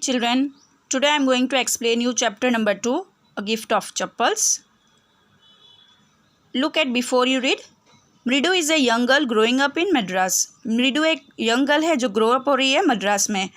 children, today I am going to explain you chapter number 2, A Gift of Chappals. Look at before you read. मृदु is a young girl growing up in Madras. मृदु एक young girl है जो grow up हो रही है मद्रास में.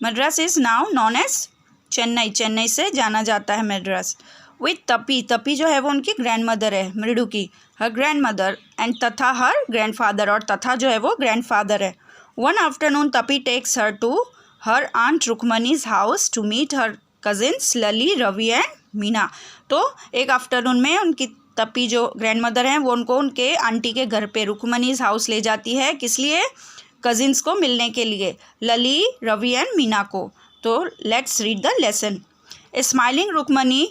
Madras is now known as Chennai. Chennai से जाना जाता है मद्रास. With तपी. तपी जो है वो उनकी grandmother है मृदु की. Her grandmother and तथा her grandfather. और तथा जो है वो grandfather है. One afternoon तपी takes her to her aunt रुक्मनी's house to meet her cousins Lali, Ravi and Meena. तो एक आफ्टरनून में उनकी तपी जो ग्रैंड मदर हैं वो उनको उनके आंटी के घर पे रुक्मनी's हाउस ले जाती है. किस लिए? कजिन्स को मिलने के लिए, लली, रवि एंड मीना को. तो let's read the lesson. A smiling Rukmani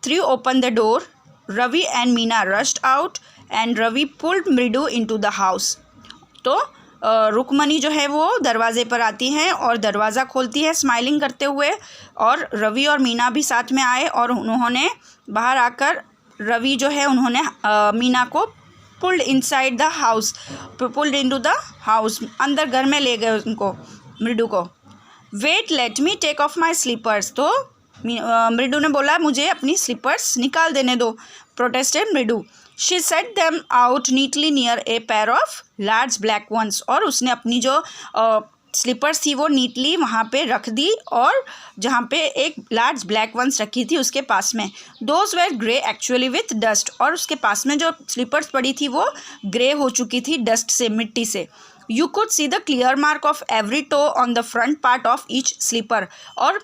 threw open the door. Ravi and Meena rushed out and Ravi pulled Mridu into the house. तो रुक्मनी जो है वो दरवाज़े पर आती हैं और दरवाज़ा खोलती है स्माइलिंग करते हुए. और रवि और मीना भी साथ में आए और उन्होंने बाहर आकर रवि जो है उन्होंने मीना को pulled inside the house, pulled into the house, अंदर घर में ले गए उनको, मृदु को. Wait let me take off my slippers. तो मृदु ने बोला मुझे अपनी स्लीपर्स निकाल देने दो. Protested Mridu. She set them out neatly near a pair of large black ones. और उसने अपनी जो स्लीपर्स थी वो नीटली वहाँ पे रख दी और जहाँ पे एक लार्ज ब्लैक वंस रखी थी उसके पास में. Those were grey actually with dust. और उसके पास में जो स्लीपर्स पड़ी थी वो ग्रे हो चुकी थी डस्ट से, मिट्टी से. You could see the clear mark of every toe on the front part of each slipper. और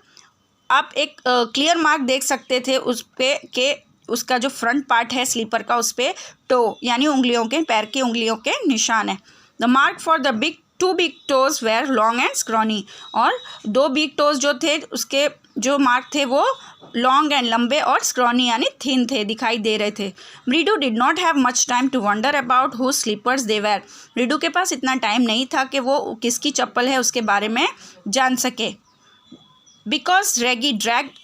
आप एक क्लियर मार्क देख सकते थे उस पे के उसका जो फ्रंट पार्ट है स्लीपर का, उस पर टो यानी उंगलियों के, पैर की उंगलियों के निशान है. The mark for the two big toes were long and scrawny. और दो बिग टोज जो थे उसके जो मार्क थे वो लॉन्ग एंड लंबे और स्क्रॉनी यानी थिन थे, दिखाई दे रहे थे. Mridu did not have much time to wonder about who slippers they were. Mridu के पास इतना टाइम नहीं था कि वो किसकी चप्पल है उसके बारे में जान सके. Because Ravi dragged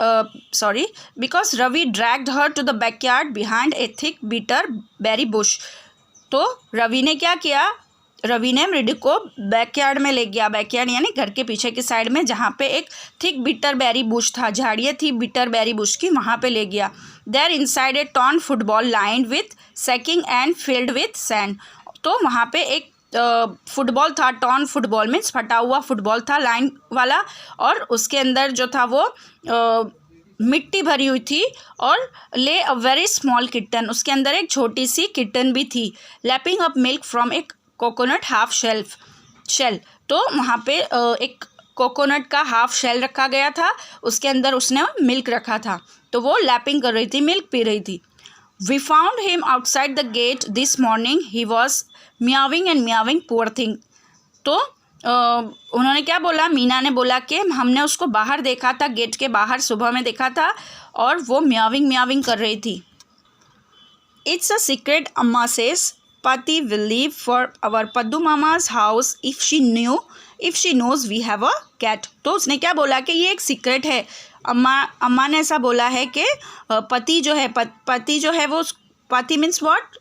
her to the backyard behind a thick bitter berry bush. तो रवि ने क्या किया? रवि ने मृदु को बैकयार्ड में ले गया. बैकयार्ड यानी घर के पीछे की साइड में जहाँ पे एक थिक बिटर बेरी बुश था, झाड़ियाँ थी बिटर बेरी बुश की, वहाँ पे ले गया. There inside a torn football lined with sacking and filled with sand. तो वहाँ पे एक फुटबॉल था. टॉर्न फुटबॉल मीन्स फटा हुआ फुटबॉल था लाइन वाला, और उसके अंदर जो था वो मिट्टी भरी हुई थी. और ले अ वेरी स्मॉल किटन. उसके अंदर एक छोटी सी किटन भी थी. लैपिंग अप मिल्क फ्रॉम एक कोकोनट हाफ शेल. तो वहाँ पे एक कोकोनट का हाफ शेल रखा गया था, उसके अंदर उसने मिल्क रखा था. तो वो लैपिंग कर रही थी, मिल्क पी रही थी. We found him outside the gate this morning. He was meowing and meowing, poor thing. तो उन्होंने क्या बोला? मीना ने बोला कि हमने उसको बाहर देखा था, गेट के बाहर सुबह में देखा था और वो म्याविंग कर रही थी. It's a secret, Amma says. Pati will leave for our Paddu Mama's house if she knows we have a cat. तो उसने क्या बोला कि ये एक सीक्रेट है. अम्मा ने ऐसा बोला है कि पति जो है वो, पति मीन्स व्हाट,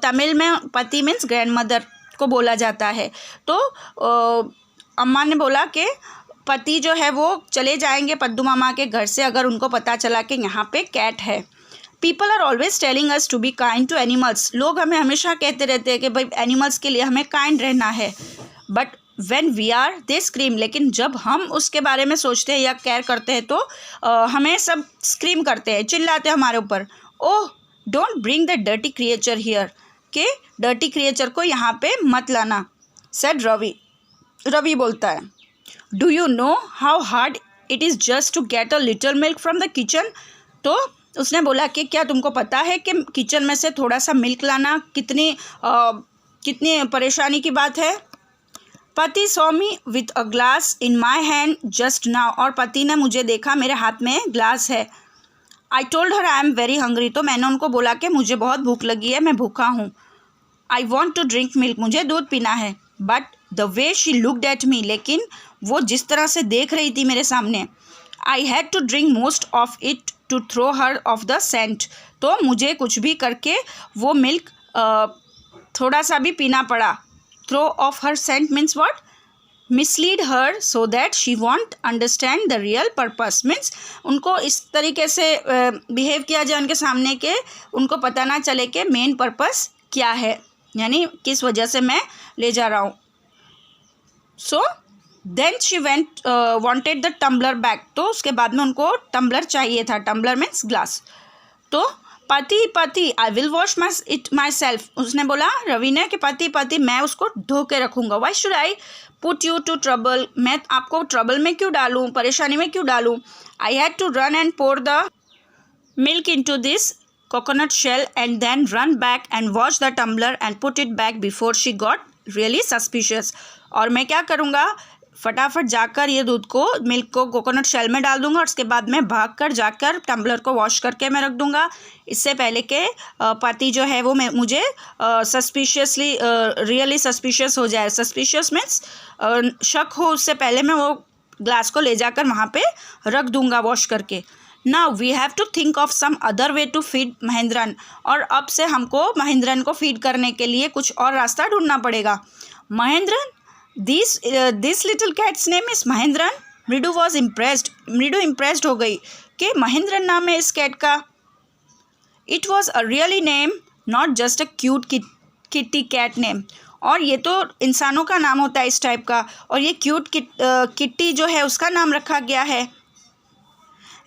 तमिल में पति मीन्स ग्रैंड मदर को बोला जाता है. तो अम्मा ने बोला कि पति जो है वो चले जाएंगे पद्दू मामा के घर से अगर उनको पता चला कि यहाँ पे कैट है. People are always telling us to be kind to animals. लोग हमें हमेशा कहते रहते हैं कि भाई एनिमल्स के लिए हमें काइंड रहना है. But when we are they scream. लेकिन जब हम उसके बारे में सोचते हैं या केयर करते हैं तो हमें सब स्क्रीम करते हैं, चिल्लाते हैं हमारे ऊपर. Oh don't bring the dirty creature here. के डर्टी क्रिएचर को यहाँ पे मत लाना. सेड रवि बोलता है. Do you know how hard it is just to get a little milk from the kitchen. तो उसने बोला कि क्या तुमको पता है कि किचन में से थोड़ा सा मिल्क लाना कितनी परेशानी की बात है. पति saw me with a glass in my hand just now. और पति ने मुझे देखा, मेरे हाथ में ग्लास है. I told her I am very hungry. तो मैंने उनको बोला कि मुझे बहुत भूख लगी है, मैं भूखा हूँ. I want to drink milk. मुझे दूध पीना है. But the way she looked at me. लेकिन वो जिस तरह से देख रही थी मेरे सामने. I had to drink most of it to throw her off the scent. तो मुझे कुछ भी करके वो मिल्क थोड़ा सा भी पीना पड़ा. Throw off her scent means what, mislead her so that she won't understand the real purpose, means उनको इस तरीके से बिहेव किया जाए उनके सामने के उनको पता ना चले कि मेन पर्पस क्या है, यानी किस वजह से मैं ले जा रहा हूँ. So then she wanted the tumbler back, तो उसके बाद में उनको टम्बलर चाहिए था. Tumbler means glass. तो पति I will wash it myself, उसने बोला रवि ने कि पति मैं उसको धो के रखूँगा. Why should I put you to trouble, मैं आपको ट्रबल में क्यों डालूँ, परेशानी में क्यों डालूँ. I had to run and pour the milk into this coconut shell and then run back and wash the tumbler and put it back before she got really suspicious. और मैं क्या करूँगा, फटाफट जाकर ये दूध को, मिल्क को कोकोनट शेल में डाल दूंगा और उसके बाद में भागकर जाकर टम्बलर को वॉश करके मैं रख दूंगा, इससे पहले कि पति जो है वो मुझे सस्पिशियसली रियली सस्पिशियस हो जाए. सस्पिशियस मीन्स शक हो, उससे पहले मैं वो ग्लास को ले जाकर वहाँ पे रख दूंगा वॉश करके. Now we have to think of some other way to feed Mahendran, और अब से हमको महेंद्रन को फीड करने के लिए कुछ और रास्ता ढूंढना पड़ेगा. Mahendran, this little cats name is Mahendran. मृदु वॉज इम्प्रेस्ड, मृदु इम्प्रेस्ड हो गई कि महेंद्रन नाम है इस कैट का. It was a really name, not just a cute kitty cat name. और ये तो इंसानों का नाम होता है इस टाइप का, और ये क्यूट किट्टी जो है उसका नाम रखा गया है.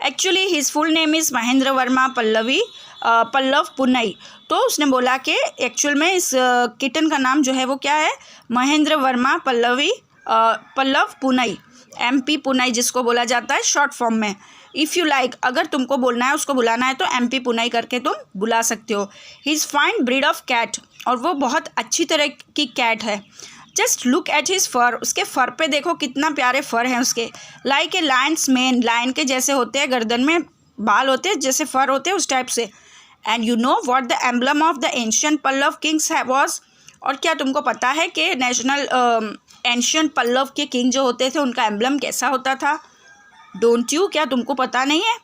Actually his full name is Mahendra Varma Pallava Punai. तो उसने बोला कि एक्चुअल में इस किटन का नाम जो है वो क्या है, महेंद्र वर्मा पल्लव पुनई, MP पुनई जिसको बोला जाता है शॉर्ट फॉर्म में. इफ़ यू लाइक, अगर तुमको बोलना है, उसको बुलाना है तो MP पुनई करके तुम बुला सकते हो. He is fine breed of cat, और वो बहुत अच्छी तरह की कैट है. Just look at his fur, उसके फर पे देखो कितना प्यारे फर हैं उसके. Like a lion's mane, lion के जैसे होते हैं, गर्दन में बाल होते हैं जैसे फर होते हैं उस टाइप से. And you know what the emblem of the ancient Pallava kings was, और क्या तुमको पता है कि नेशनल एंशियंट पल्लव के किंग जो होते थे उनका एम्बलम कैसा होता था. डोंट यू, क्या तुमको पता नहीं है.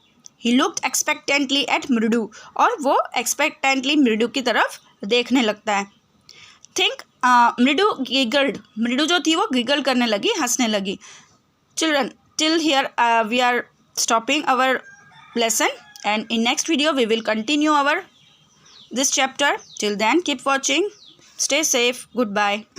ही लुक्ड एक्सपेक्टेंटली एट मृदु, और वो एक्सपेक्टेंटली मृदु की तरफ देखने लगता है. थिंक मृदु गिगल्ड, मृदु जो थी वो गिगल करने लगी, हंसने लगी. Children, till here we are stopping our lesson, and in next video we will continue this chapter. Till then, keep watching, stay safe, goodbye.